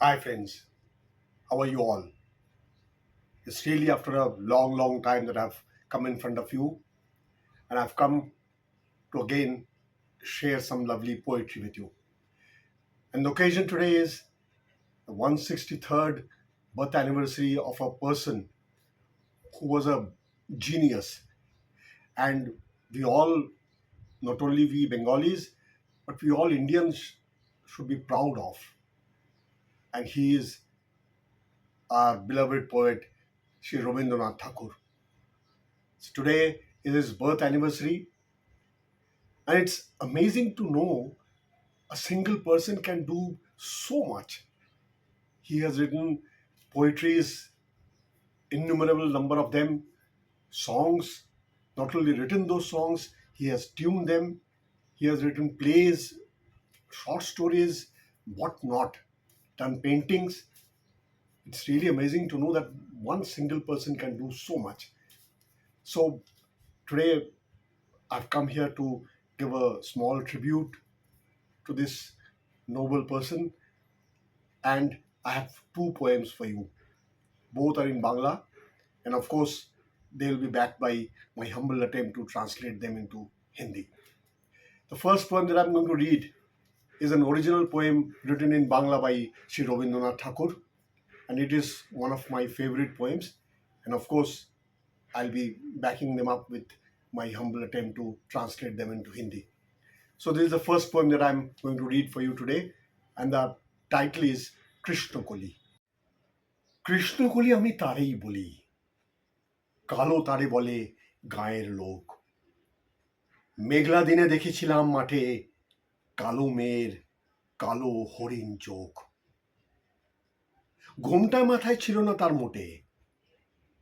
Hi, friends. How are you all? It's really after a long, long time that I've come in front of you, and I've come to again share some lovely poetry with you. And the occasion today is the 163rd birth anniversary of a person who was a genius. And we all, not only we Bengalis, but we all Indians should be proud of. And he is our beloved poet, Sri Rabindranath Tagore. So today is his birth anniversary. And it's amazing to know a single person can do so much. He has written poetries, innumerable number of them, songs, not only written those songs, he has tuned them, he has written plays, short stories, what not, done paintings. It's really amazing to know that one single person can do so much. So today I've come here to give a small tribute to this noble person, and I have two poems for you. Both are in Bangla, and of course, they'll be backed by my humble attempt to translate them into Hindi. The first poem that I'm going to read is an original poem written in Bangla by Sri Rabindranath Tagore, and it is one of my favorite poems. And of course, I'll be backing them up with my humble attempt to translate them into Hindi. So, this is the first poem that I'm going to read for you today, and the title is Krishna Koli. Krishnakoli আমি তারেই বলি, কালো তারে বলে গাঁয়ের লোক। মেঘলা দিনে দেখেছিলাম মাঠে কালো মেয়ের কালো হরিণ চোখ। ঘোমটা মাথায় ছিল না তার মোটে,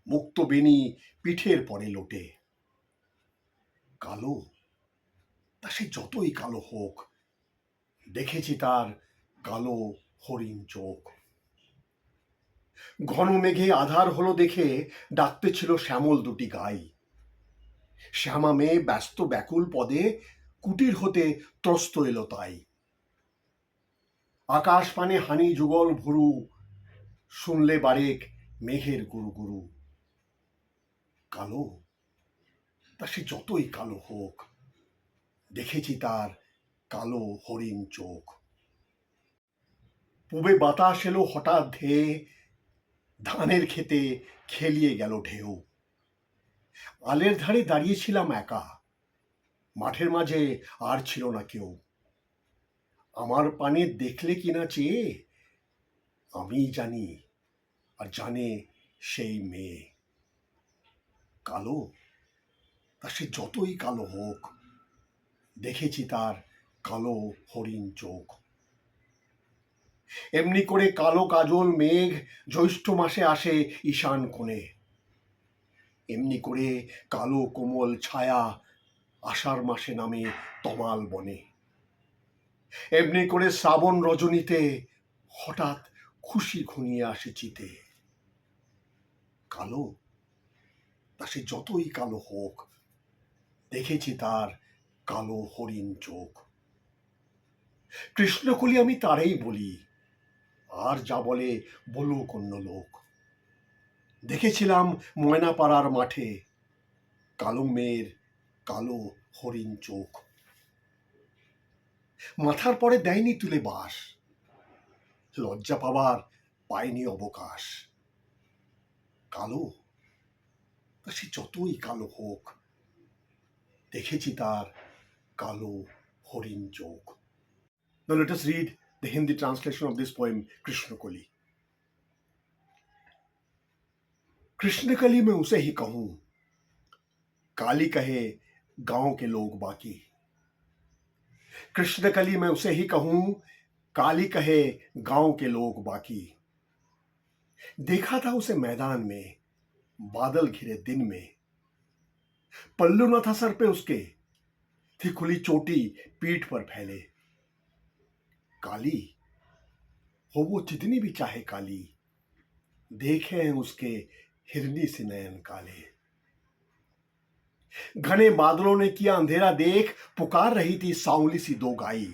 মুক্ত বেনি পিঠের পরে লোটে। কালো, তা সে যতই কালো হোক, দেখেছি তার কালো হরিণ চোখ। ঘন মেঘে আধার হলো দেখে ডাকতে ছিল শ্যামল দুটি গাই। শ্যামা মেয়ে ব্যস্ত ব্যাকুল পদে কুটির হতে ত্রস্ত এলো তাই। আকাশ পানে হানি যুগল ভুরু, শুনলে বারেক মেঘের গুরু গুরু। কালো, তা সে যতই কালো হোক, দেখেছি তার কালো হরিণ চোখ। পুবে বাতাস এলো হঠাৎ ধেয়ে, ধানের খেতে খেলিয়ে গেল ঢেউ। আলের ধারে দাঁড়িয়েছিলাম একা, মাঠের মাঝে আর ছিল না কেউ। আমার পানে দেখলে কিনা চেয়ে, আমি জানি আর জানে সেই মেয়ে। কালো, তা সে যতই কালো হোক, দেখেছি তার কালো হরিণ চোখ। এমনি করে কালো কাজল মেঘ জ্যৈষ্ঠ মাসে আসে ঈশান কোণে। এমনি করে কালো কোমল ছায়া আষাঢ় মাসে নামে তমাল বনে। এমনি করে শ্রাবণ রজনীতে হঠাৎ খুশি ঘনিয়ে আসে চিতে। কালো, তা সে যতই কালো হোক, দেখেছি তার কালো হরিণ চোখ। কৃষ্ণকলি আমি তারেই বলি, আর যা বলে বলুক অন্য লোক। দেখেছিলাম ময়নাপাড়ার মাঠে কালো মেয়ের কালো হরিণ চোখ। মাথার পরে দেয়নি তুলে বাস, লজ্জা পাবার পায়নি অবকাশ। কালো, তা সে যতই কালো হোক, দেখেছি তার কালো হরিণ চোখ। Now let us read the Hindi translation of this poem, Krishnakoli. Krishnakali मैं उसे ही कहूं, काली कहे गांव के लोग बाकी। कृष्णकली मैं उसे ही कहूं, काली कहे गांव के लोग बाकी। देखा था उसे मैदान में, बादल घिरे दिन में। पल्लू न था सर पे उसके, थी खुली चोटी पीठ पर फैले। काली हो वो जितनी भी चाहे काली, देखे हैं उसके हिरनी से नयन काले। घने बादलों ने किया अंधेरा देख, पुकार रही थी सांवली सी दो गाई।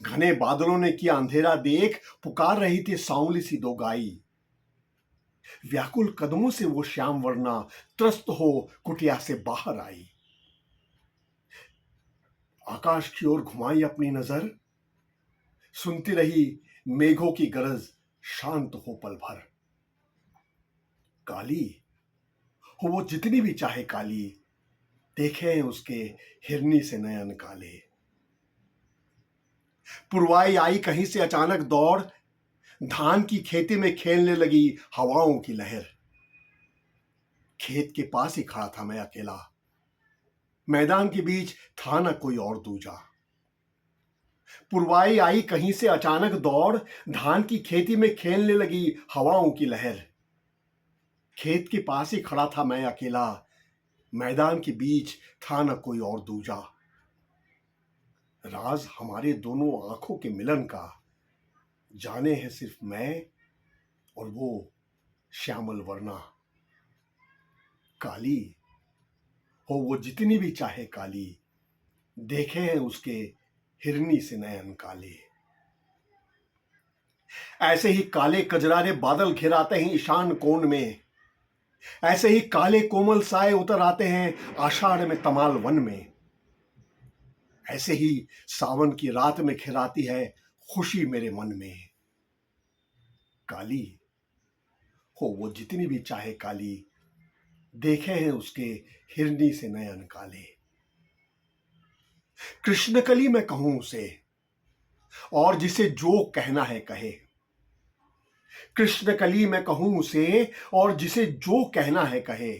घने बादलों ने किया अंधेरा देख, पुकार रही थी सांवली सी दो गाई। व्याकुल कदमों से वो श्याम वर्णा त्रस्त हो कुटिया से बाहर आई। आकाश की ओर घुमाई अपनी नजर, सुनती रही मेघों की गरज, शांत हो पल भर। काली हो वो जितनी भी चाहे काली, देखे उसके हिरनी से नयन काले। पुरवाई आई कहीं से अचानक दौड़, धान की खेती में खेलने लगी हवाओं की लहर। खेत के पास ही खड़ा था मैं अकेला, मैदान के बीच था न कोई और दूजा। पुरवाई आई कहीं से अचानक दौड़, धान की खेती में खेलने लगी हवाओं की लहर। खेत के पास ही खड़ा था मैं अकेला, मैदान के बीच था न कोई और दूजा। राज हमारे दोनों आंखों के मिलन का, जाने है सिर्फ मैं और वो श्यामल वर्णा। काली हो वो जितनी भी चाहे काली, देखे हैं उसके हिरनी से नयन काले। ऐसे ही काले कजरारे बादल घिराते हैं ईशान कोण में, ऐसे ही काले कोमल साए उतर आते हैं आषाढ़ में तमाल वन में। ऐसे ही सावन की रात में खिराती है खुशी मेरे मन में। काली हो वो जितनी भी चाहे काली, देखे हैं उसके हिरनी से नयन काले। कृष्णकली मैं कहूं उसे, और जिसे जो कहना है कहे। कृष्णकली मैं कहूं उसे, और जिसे जो कहना है कहे।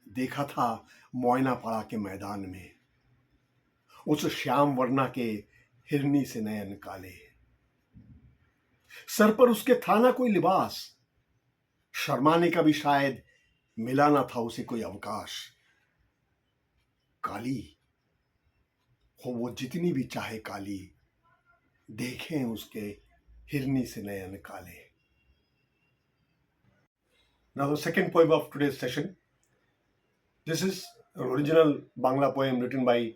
देखा था मोयना पाड़ा के मैदान में, उस श्याम वर्णा के हिरनी से नयन काले। सर पर उसके था ना कोई लिबास, शर्माने का भी शायद मिला ना था उसे कोई अवकाश। काली हो वो जितनी भी चाहे काली, देखें उसके हिरनी से नयन काले। Now the second poem of today's session. This is an original Bangla poem written by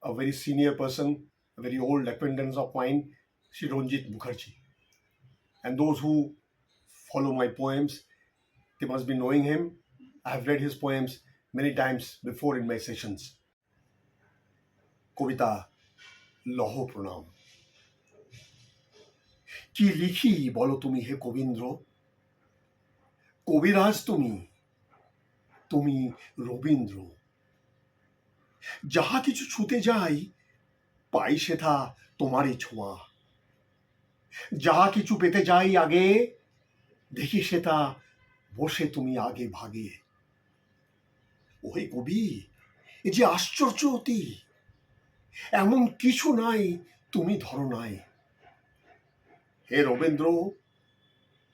a very senior person, a very old acquaintance of mine, Shri Ronjit Mukherjee. And those who follow my poems, they must be knowing him. I have read his poems many times before in my sessions. কবিতা লহ প্রণাম। কি লিখি বলো তুমি হে কবীন্দ্র, কবিরাজ তুমি, তুমি রবীন্দ্র। যাহা কিছু ছুতে যাই, পাই সেথা তোমারই ছোঁয়া। যাহা কিছু পেতে যাই আগে, দেখি সেটা বসে তুমি আগে ভাগে। ওহে কবি, এ যে আশ্চর্য অতি, এমন কিছু নাই তুমি ধরো নাই। হে রবীন্দ্র,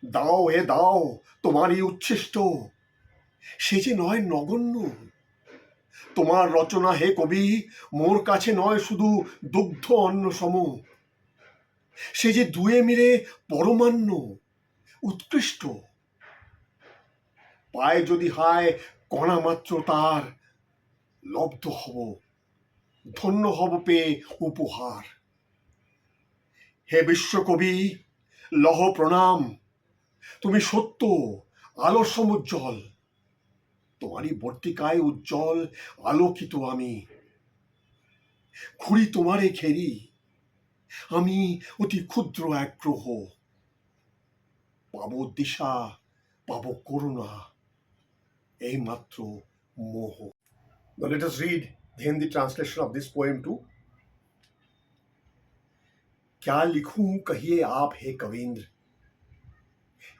দাও হে দাও তোমারই উচ্ছিষ্ট, সে যে নয় নগণ্য। তোমার রচনা হে কবি মোর কাছে নয় শুধু দুগ্ধ অন্ন সম, সে যে দুয়ে মিলে পরমান্ন উৎকৃষ্ট। পায় যদি হায় কণা মাত্র তার, লব্ধ হব, ধন্য হব পেয়ে উপহার। হে বিশ্বকবি লহ প্রণাম, তুমি সত্য আলো সমুজ্জ্বল। তোমারই বর্তিকায় উজ্জ্বল আলোকিত আমি। ঘুরি তোমারে ঘেরি, আমি অতি ক্ষুদ্র এক গ্রহ। পাব দিশা, পাব করুণা, এই মাত্র মোহ। Now let us read the Hindi translation of this poem too. क्या लिखूं कहिए आप हे कवींद्र,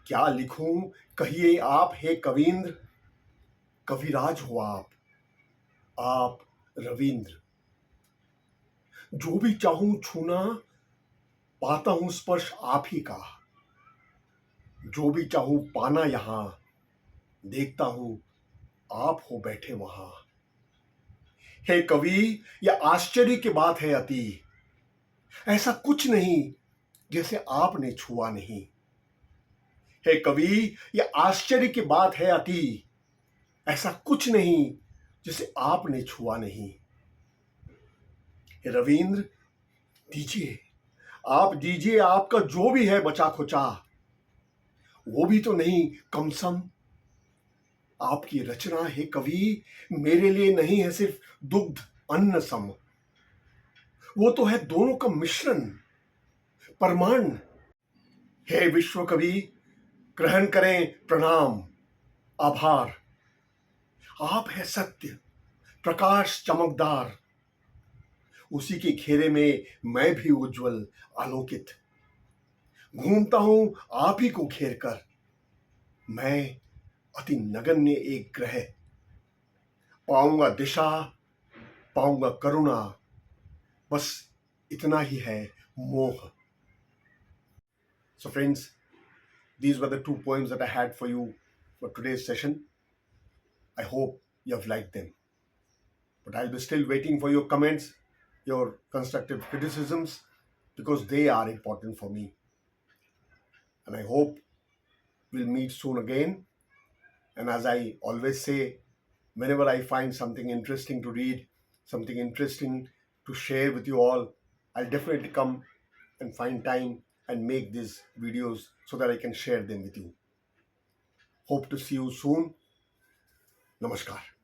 क्या लिखूं कहिए आप हे कवींद्र। कविराज हो आप रविंद्र। जो भी चाहूं छूना, पाता हूं स्पर्श आप ही का। जो भी चाहूं पाना यहां, देखता हूं आप हो बैठे वहां। हे कवि, यह आश्चर्य की बात है अति, ऐसा कुछ नहीं जैसे आपने छुआ नहीं। हे कवि, यह आश्चर्य की बात है अति, ऐसा कुछ नहीं जिसे आपने छुआ नहीं। हे रविंद्र, दीजिए, आप दीजिए, आपका जो भी है बचा खुचा, वो भी तो नहीं कम सम। आपकी रचना है कवि, मेरे लिए नहीं है सिर्फ दुग्ध अन्न सम। वो तो है दोनों का मिश्रण, परमाण। हे विश्व कवि, ग्रहण करें प्रणाम, आभार। आप है सत्य, प्रकाश चमकदार। उसी के घेरे में मैं भी उज्जवल आलोकित। घूमता हूं आप ही को घेर कर, मैं अति नगण्य एक ग्रह। पाऊंगा दिशा, पाऊंगा करुणा, बस इतना ही है मोह। So friends, these were the two poems that I had for you for today's session. I hope you have liked them. But I'll be still waiting for your comments, your constructive criticisms, because they are important for me. And I hope we'll meet soon again. And as I always say, whenever I find something interesting to read, something interesting to share with you all, I'll definitely come and find time and make these videos so that I can share them with you. Hope to see you soon. Namaskar.